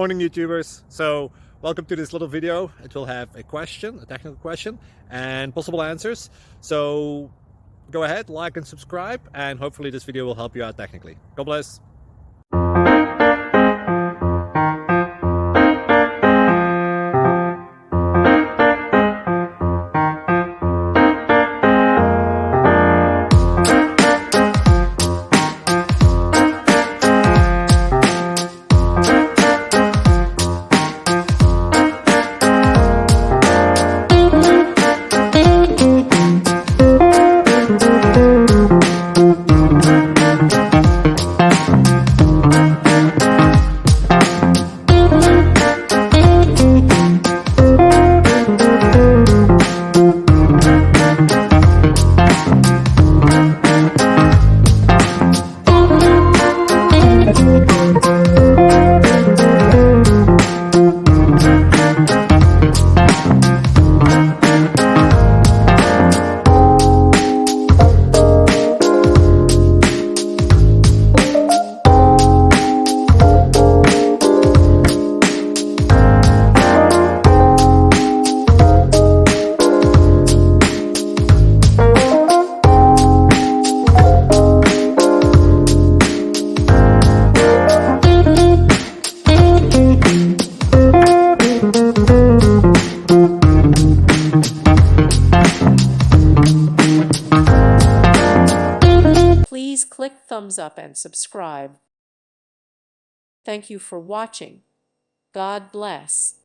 Morning YouTubers. So welcome to this little video. It will have a question, a technical question, and possible answers. So go ahead, like and subscribe, and hopefully this video will help you out technically. God bless. Please click thumbs up and subscribe. Thank you for watching. God bless.